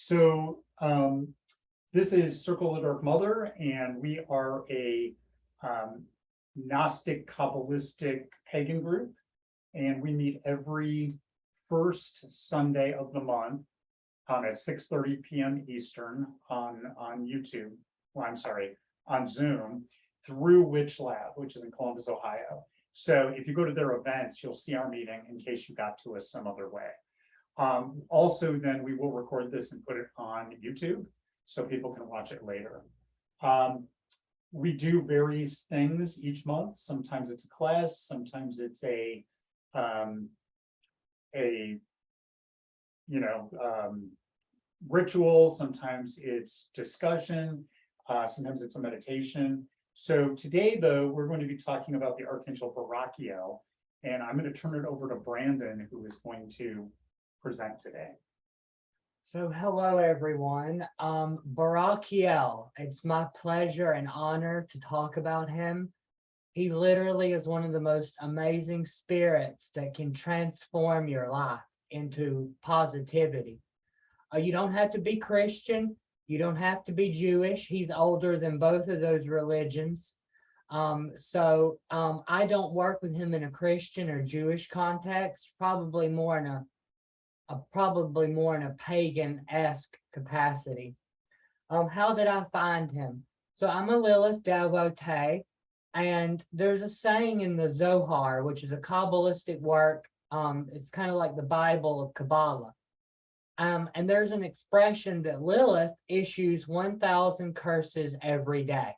So this is Circle of the Dark Mother, and we are a Gnostic Kabbalistic pagan group, and we meet every first Sunday of the month at 6:30 p.m. Eastern on YouTube. Well, I'm sorry, on Zoom through Witch Lab, which is in Columbus, Ohio. So if you go to their events, you'll see our meeting in case you got to us some other way. Also, then we will record this and put it on YouTube so people can watch it later. We do various things each month. Sometimes it's a class, sometimes it's a ritual, sometimes it's discussion, sometimes it's a meditation. So today, though, we're going to be talking about the archangel Barachiel, and I'm going to turn it over to Brandon, who is going to present today. So hello, everyone. Barachiel, it's my pleasure and honor to talk about him. He literally is one of the most amazing spirits that can transform your life into positivity. You don't have to be Christian. You don't have to be Jewish. He's older than both of those religions. I don't work with him in a Christian or Jewish context, probably more in a pagan-esque capacity. How did I find him? So I'm a Lilith devotee, and there's a saying in the Zohar, which is a Kabbalistic work. It's kind of like the Bible of Kabbalah. And there's an expression that Lilith issues 1,000 curses every day.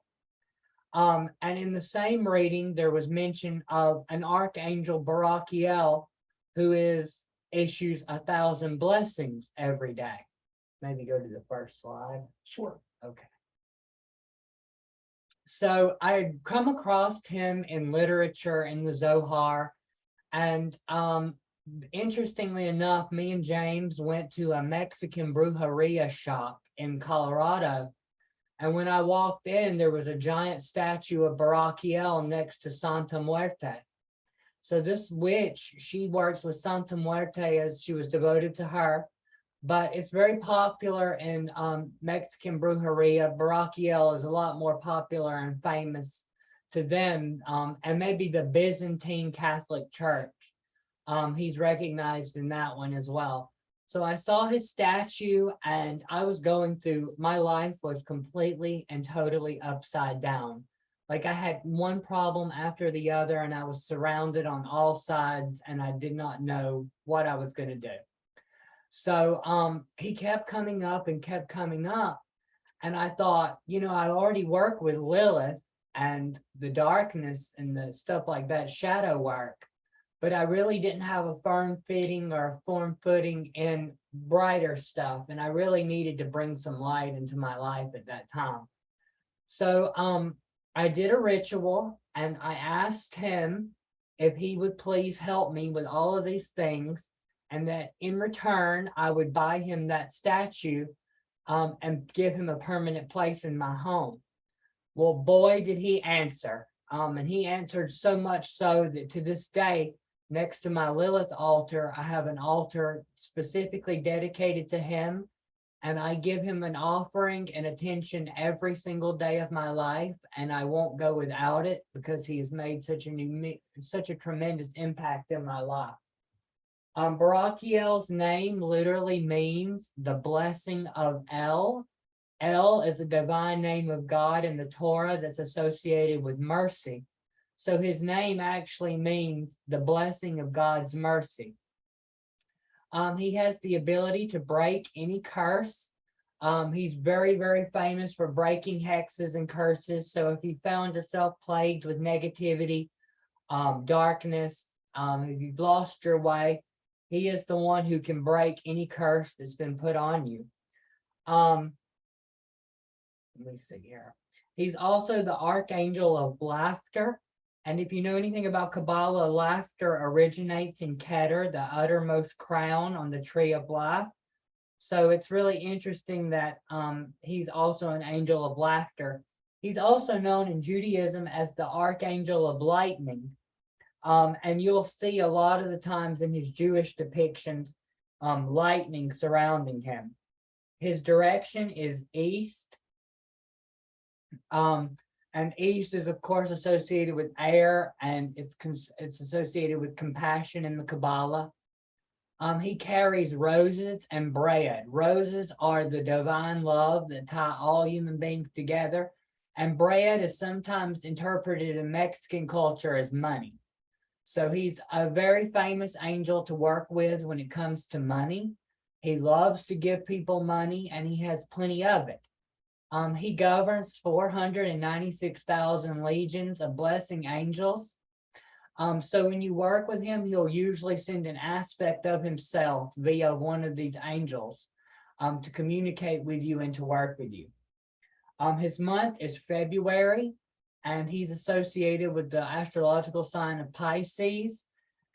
And in the same reading, there was mention of an archangel Barachiel, who issues 1,000 blessings every day. Maybe go to the first slide. Sure. Okay. So I had come across him in literature in the Zohar, and interestingly enough, me and James went to a Mexican brujeria shop in Colorado, and when I walked in, there was a giant statue of Barachiel next to Santa Muerte. So this witch, she works with Santa Muerte as she was devoted to her, but it's very popular in Mexican brujeria. Barachiel is a lot more popular and famous to them, and maybe the Byzantine Catholic Church. He's recognized in that one as well. So I saw his statue, and I was going through, my life was completely and totally upside down. Like I had one problem after the other, and I was surrounded on all sides, and I did not know what I was going to do. So he kept coming up and kept coming up. And I thought, I already work with Lilith and the darkness and the stuff like that, shadow work. But I really didn't have a firm footing in brighter stuff. And I really needed to bring some light into my life at that time. So I did a ritual, and I asked him if he would please help me with all of these things, and that in return, I would buy him that statue and give him a permanent place in my home. Well, boy, did he answer. And he answered so much so that to this day, next to my Lilith altar, I have an altar specifically dedicated to him, and I give him an offering and attention every single day of my life, and I won't go without it because he has made such a tremendous impact in my life. Barachiel's name literally means the blessing of El. El is a divine name of God in the Torah that's associated with mercy. So his name actually means the blessing of God's mercy. He has the ability to break any curse. He's very, very famous for breaking hexes and curses. So if you found yourself plagued with negativity, darkness, if you've lost your way, he is the one who can break any curse that's been put on you. Let me see here. He's also the archangel of laughter. And if you know anything about Kabbalah, laughter originates in Keter, the uttermost crown on the tree of life. So it's really interesting that he's also an angel of laughter. He's also known in Judaism as the archangel of lightning. And you'll see a lot of the times in his Jewish depictions, lightning surrounding him. His direction is east. And east is of course associated with air, and it's associated with compassion in the Kabbalah. He carries roses and bread. Roses are the divine love that tie all human beings together. And bread is sometimes interpreted in Mexican culture as money. So he's a very famous angel to work with when it comes to money. He loves to give people money, and he has plenty of it. He governs 496,000 legions of blessing angels. So when you work with him, he'll usually send an aspect of himself via one of these angels to communicate with you and to work with you. His month is February, and he's associated with the astrological sign of Pisces,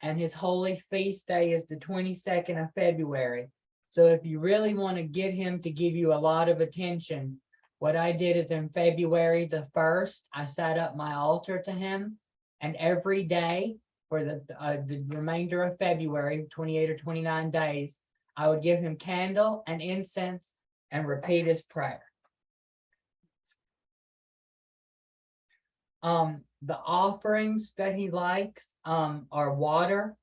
and his holy feast day is the 22nd of February. So if you really want to get him to give you a lot of attention, what I did is in February the 1st, I set up my altar to him, and every day for the remainder of February, 28 or 29 days, I would give him candle and incense and repeat his prayer. The offerings that he likes are water,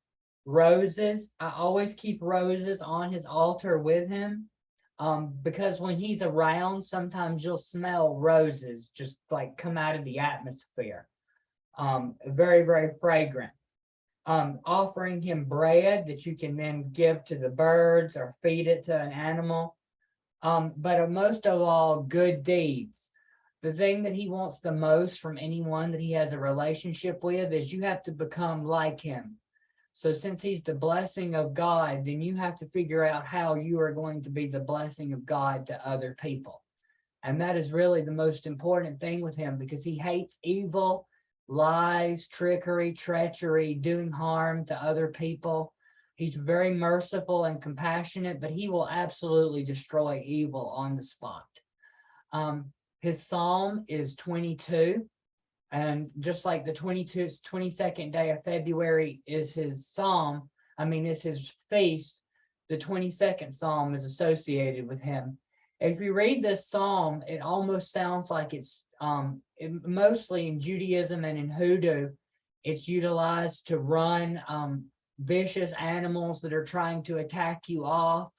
roses. I always keep roses on his altar with him. Because when he's around, sometimes you'll smell roses just like come out of the atmosphere. Very, very fragrant. Offering him bread that you can then give to the birds or feed it to an animal. But most of all, good deeds. The thing that he wants the most from anyone that he has a relationship with is you have to become like him. So since he's the blessing of God, then you have to figure out how you are going to be the blessing of God to other people. And that is really the most important thing with him, because he hates evil, lies, trickery, treachery, doing harm to other people. He's very merciful and compassionate, but he will absolutely destroy evil on the spot. His psalm is 22. And just like the 22nd day of February is his psalm, is his feast, the 22nd psalm is associated with him. If you read this psalm, it almost sounds like it's mostly in Judaism and in Hoodoo, it's utilized to run vicious animals that are trying to attack you off,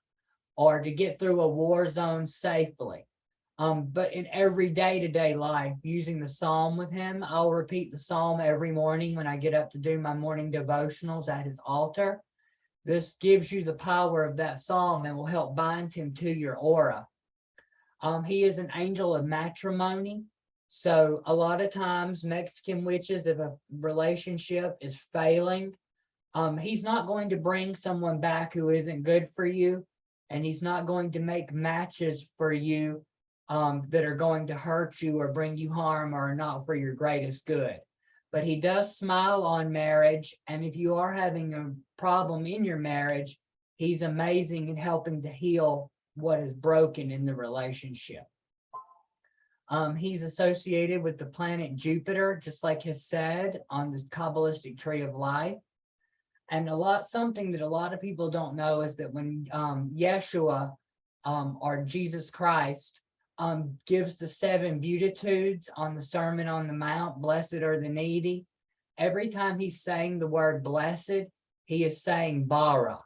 or to get through a war zone safely. But in every day-to-day life, using the psalm with him, I'll repeat the psalm every morning when I get up to do my morning devotionals at his altar. This gives you the power of that psalm and will help bind him to your aura. He is an angel of matrimony. So a lot of times Mexican witches, if a relationship is failing, he's not going to bring someone back who isn't good for you, and he's not going to make matches for you that are going to hurt you or bring you harm or are not for your greatest good. But he does smile on marriage, and if you are having a problem in your marriage, he's amazing in helping to heal what is broken in the relationship. He's associated with the planet Jupiter, just like has said on the Kabbalistic tree of life. And something that a lot of people don't know is that when Yeshua or Jesus Christ gives the 7 beatitudes on the Sermon on the Mount, blessed are the needy, every time he's saying the word blessed, he is saying bara.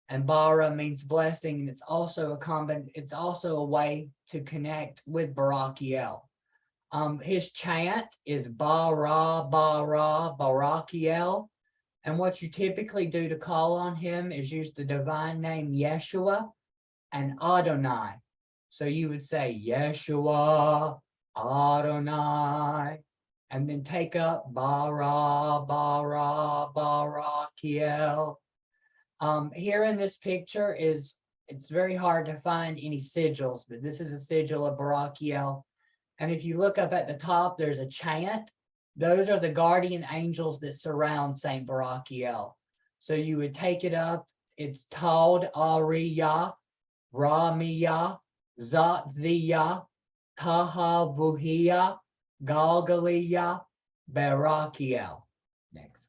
And bara means blessing, and it's also a way to connect with Barachiel. His chant is bara, bara, Barachiel. And what you typically do to call on him is use the divine name Yeshua and Adonai. So you would say Yeshua, Adonai, and then take up bara, bara, Barachiel. Here in this picture it's very hard to find any sigils, but this is a sigil of Barachiel. And if you look up at the top, there's a chant. Those are the guardian angels that surround Saint Barachiel. So you would take it up. It's Taud Ariya, Ramiya, Zatziya, Taha Buhiya, Galgaliya, Barachiel. Next.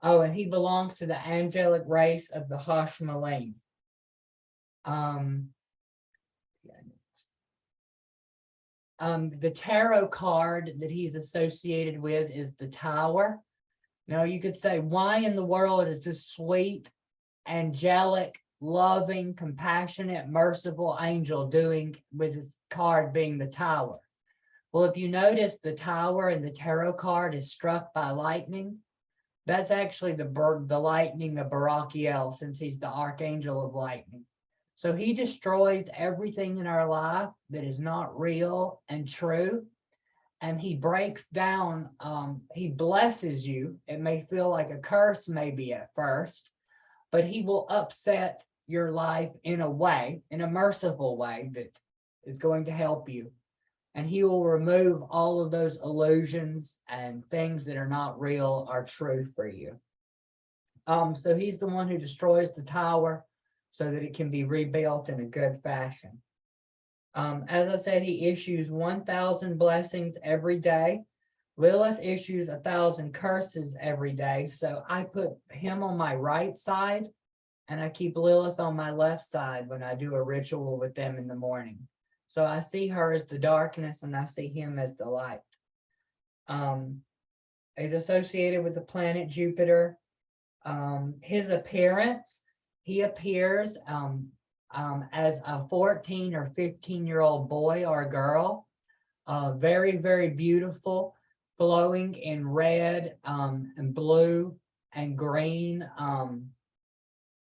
Oh, and he belongs to the angelic race of the Hashmalim. The tarot card that he's associated with is the Tower. Now you could say, why in the world is this sweet, angelic, loving, compassionate, merciful angel doing with his card being the Tower? Well, if you notice, the Tower and the tarot card is struck by lightning. That's actually the lightning of Barachiel, since he's the archangel of lightning. So he destroys everything in our life that is not real and true. And he breaks down, he blesses you. It may feel like a curse maybe at first, but he will upset your life in a way, in a merciful way that is going to help you. And he will remove all of those illusions and things that are not real or true for you. So he's the one who destroys the tower so that it can be rebuilt in a good fashion. As I said, he issues 1,000 blessings every day. Lilith issues 1,000 curses every day. So I put him on my right side and I keep Lilith on my left side when I do a ritual with them in the morning. So I see her as the darkness and I see him as the light. He's associated with the planet Jupiter. His appearance, he appears as a 14 or 15-year-old boy or girl. Very, very beautiful, glowing in red and blue and green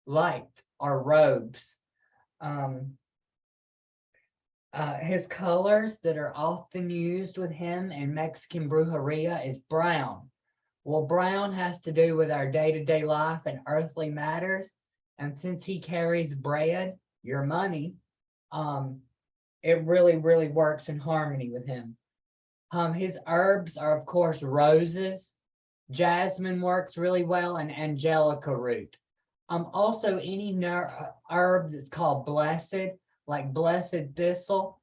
light or robes. His colors that are often used with him in Mexican brujeria is brown. Well, brown has to do with our day-to-day life and earthly matters. And since he carries bread, your money, it really, really works in harmony with him. His herbs are, of course, roses. Jasmine works really well, and angelica root. Also, any herb that's called blessed, like blessed thistle,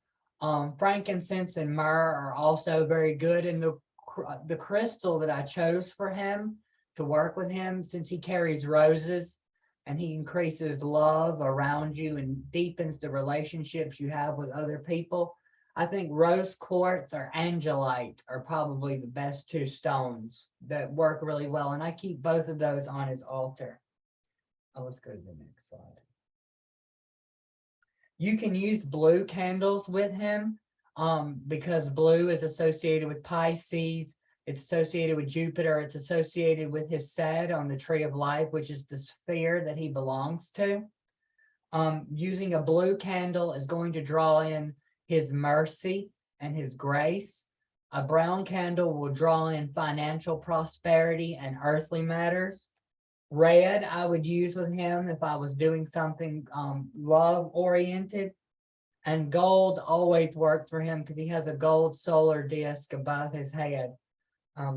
frankincense and myrrh are also very good. And the crystal that I chose for him to work with him, since he carries roses and he increases love around you and deepens the relationships you have with other people, I think rose quartz or angelite are probably the best two stones that work really well. And I keep both of those on his altar. Let's go to the next slide. You can use blue candles with him because blue is associated with Pisces. It's associated with Jupiter. It's associated with his sed on the tree of life, which is the sphere that he belongs to. Using a blue candle is going to draw in his mercy and his grace. A brown candle will draw in financial prosperity and earthly matters. Red I would use with him if I was doing something love-oriented. And gold always works for him because he has a gold solar disc above his head.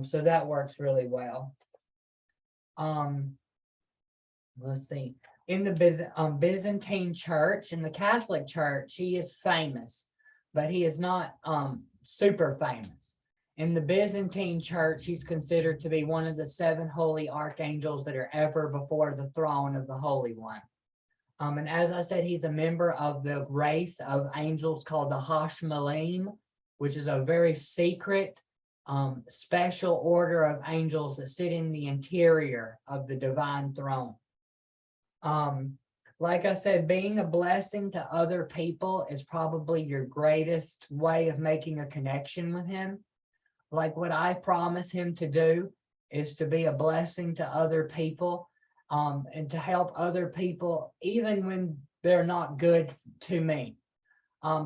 So that works really well. Let's see. In the Byzantine church, in the Catholic church, he is famous, but he is not super famous. In the Byzantine church, he's considered to be one of the 7 holy archangels that are ever before the throne of the Holy One. And as I said, he's a member of the race of angels called the Hashmalim, which is a very secret, special order of angels that sit in the interior of the divine throne. Like I said, being a blessing to other people is probably your greatest way of making a connection with him. Like what I promise him to do is to be a blessing to other people and to help other people even when they're not good to me.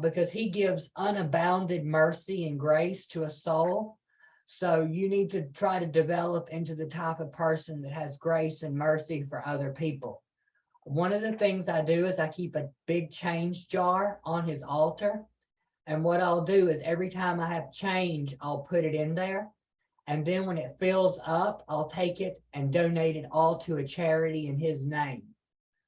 Because he gives unabounded mercy and grace to a soul. So you need to try to develop into the type of person that has grace and mercy for other people. One of the things I do is I keep a big change jar on his altar. And what I'll do is every time I have change, I'll put it in there. And then when it fills up, I'll take it and donate it all to a charity in his name.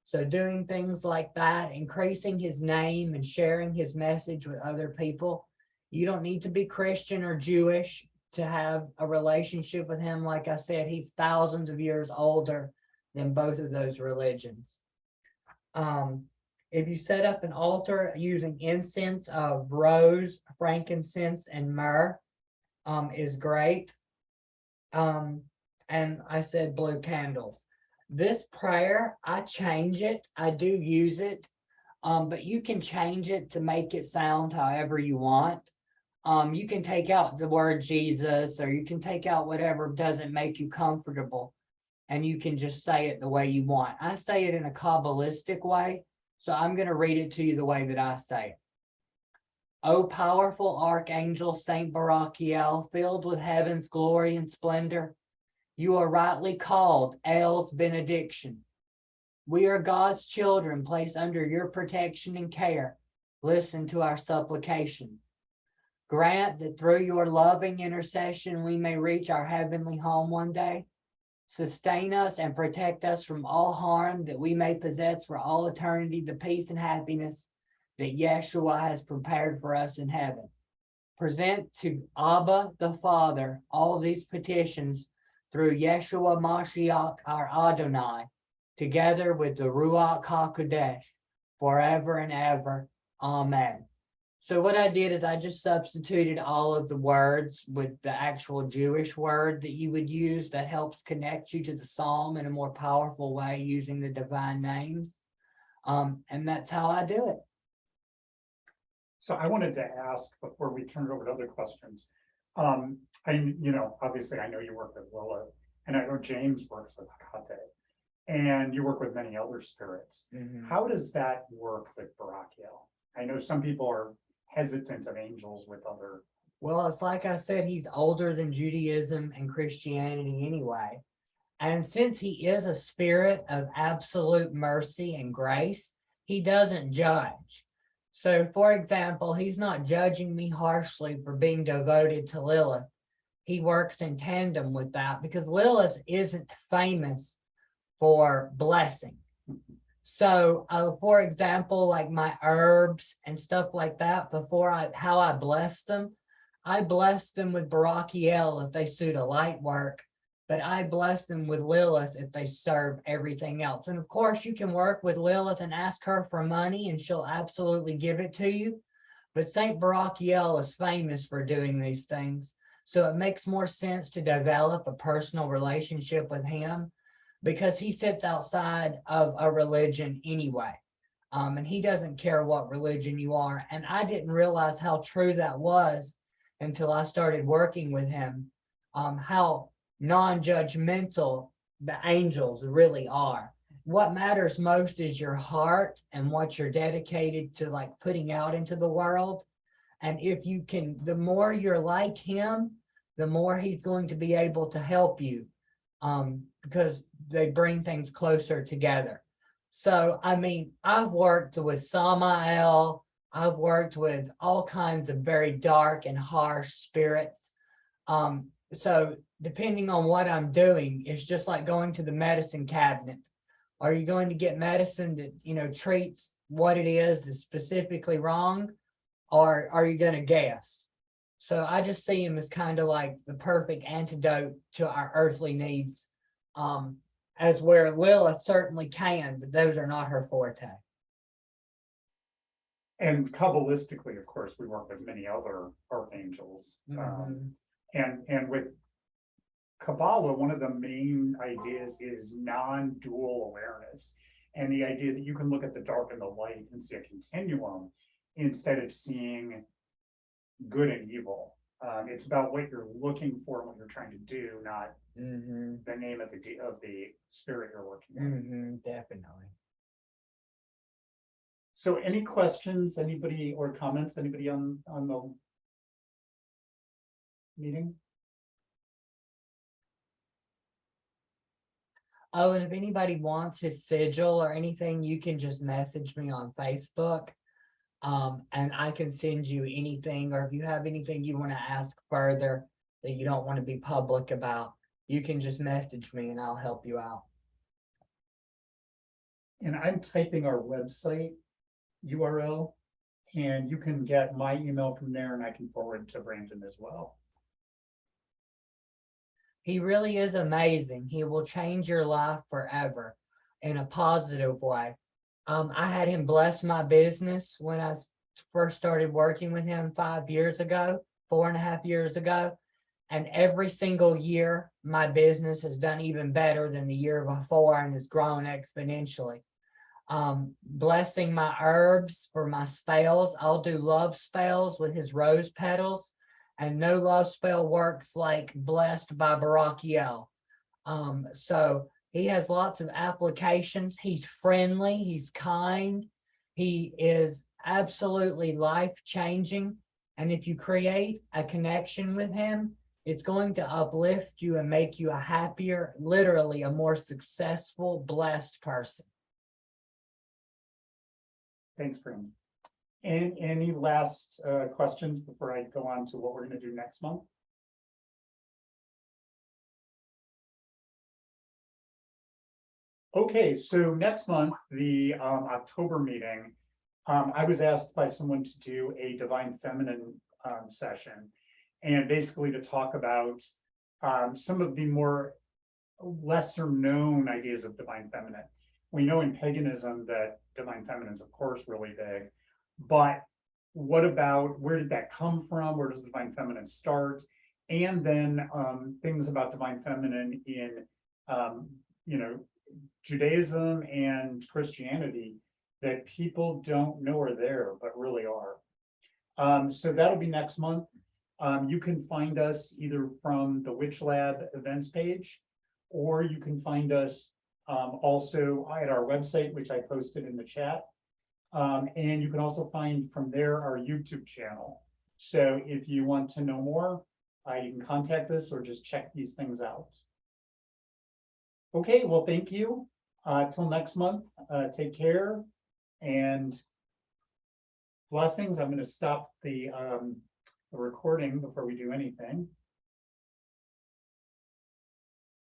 So doing things like that, increasing his name and sharing his message with other people. You don't need to be Christian or Jewish to have a relationship with him. Like I said, he's thousands of years older than both of those religions. If you set up an altar using incense of rose, frankincense, and myrrh, is great. And I said blue candles. This prayer, I change it. I do use it. But you can change it to make it sound however you want. You can take out the word Jesus, or you can take out whatever doesn't make you comfortable, and you can just say it the way you want. I say it in a Kabbalistic way, so I'm going to read it to you the way that I say it. O powerful archangel Saint Barachiel, filled with heaven's glory and splendor, you are rightly called El's benediction. We are God's children, placed under your protection and care. Listen to our supplication. Grant that through your loving intercession we may reach our heavenly home one day. Sustain us and protect us from all harm, that we may possess for all eternity the peace and happiness that Yeshua has prepared for us in heaven. Present to Abba the Father all these petitions through Yeshua Mashiach our Adonai, together with the Ruach HaKodesh, forever and ever. Amen. So what I did is I just substituted all of the words with the actual Jewish word that you would use that helps connect you to the psalm in a more powerful way using the divine names. And that's how I do it. So I wanted to ask before we turn it over to other questions. Obviously I know you work with Lilith, and I know James works with Hecate, and you work with many other spirits. Mhm. How does that work with Barachiel? I know some people are hesitant of angels with other. Well, it's like I said, he's older than Judaism and Christianity anyway. And since he is a spirit of absolute mercy and grace, he doesn't judge. So, for example, he's not judging me harshly for being devoted to Lilith. He works in tandem with that because Lilith isn't famous for blessing. So, for example, like my herbs and stuff like that, how I bless them with Barachiel if they suit a light work, but I bless them with Lilith if they serve everything else. And of course, you can work with Lilith and ask her for money, and she'll absolutely give it to you. But Saint Barachiel is famous for doing these things. So it makes more sense to develop a personal relationship with him, because he sits outside of a religion anyway. And he doesn't care what religion you are. And I didn't realize how true that was until I started working with him, how non-judgmental the angels really are. What matters most is your heart and what you're dedicated to, like, putting out into the world. And if you can, the more you're like him, the more he's going to be able to help you. Because they bring things closer together. So, I mean, I've worked with Samael, I've worked with all kinds of very dark and harsh spirits. So depending on what I'm doing, it's just like going to the medicine cabinet. Are you going to get medicine that, treats what it is that's specifically wrong, or are you going to guess? So I just see him as kind of like the perfect antidote to our earthly needs, as where Lilith certainly can, but those are not her forte. And Kabbalistically, of course, we work with many other archangels. Mhm. And with Kabbalah, one of the main ideas is non-dual awareness. And the idea that you can look at the dark and the light and see a continuum instead of seeing good and evil. It's about what you're looking for and what you're trying to do, not the name of the spirit you're working with. Definitely. So any questions, anybody, or comments, anybody on the meeting? Oh, and if anybody wants his sigil or anything, you can just message me on Facebook. And I can send you anything, or if you have anything you want to ask further that you don't want to be public about, you can just message me and I'll help you out. And I'm typing our website URL, and you can get my email from there, and I can forward to Brandon as well. He really is amazing. He will change your life forever in a positive way. I had him bless my business when I first started working with him 5 years ago, 4.5 years ago. And every single year, my business has done even better than the year before and has grown exponentially. Blessing my herbs for my spells. I'll do love spells with his rose petals, and no love spell works like blessed by Barachiel. So he has lots of applications. He's friendly, he's kind, he is absolutely life-changing. And if you create a connection with him, it's going to uplift you and make you a happier, literally a more successful, blessed person. Thanks, Brandon. And any last questions before I go on to what we're going to do next month? Okay, so next month, the October meeting, I was asked by someone to do a Divine Feminine session, and basically to talk about some of the more lesser known ideas of Divine Feminine. We know in paganism that Divine Feminine is, of course, really big, but what about, where did that come from? Where does Divine Feminine start? And then things about Divine Feminine in, Judaism and Christianity that people don't know are there, but really are. So that'll be next month. You can find us either from the Witch Lab events page, or you can find us also at our website, which I posted in the chat. And you can also find from there our YouTube channel. So if you want to know more, you can contact us or just check these things out. Okay, well, thank you. Till next month, take care and blessings. I'm going to stop the recording before we do anything.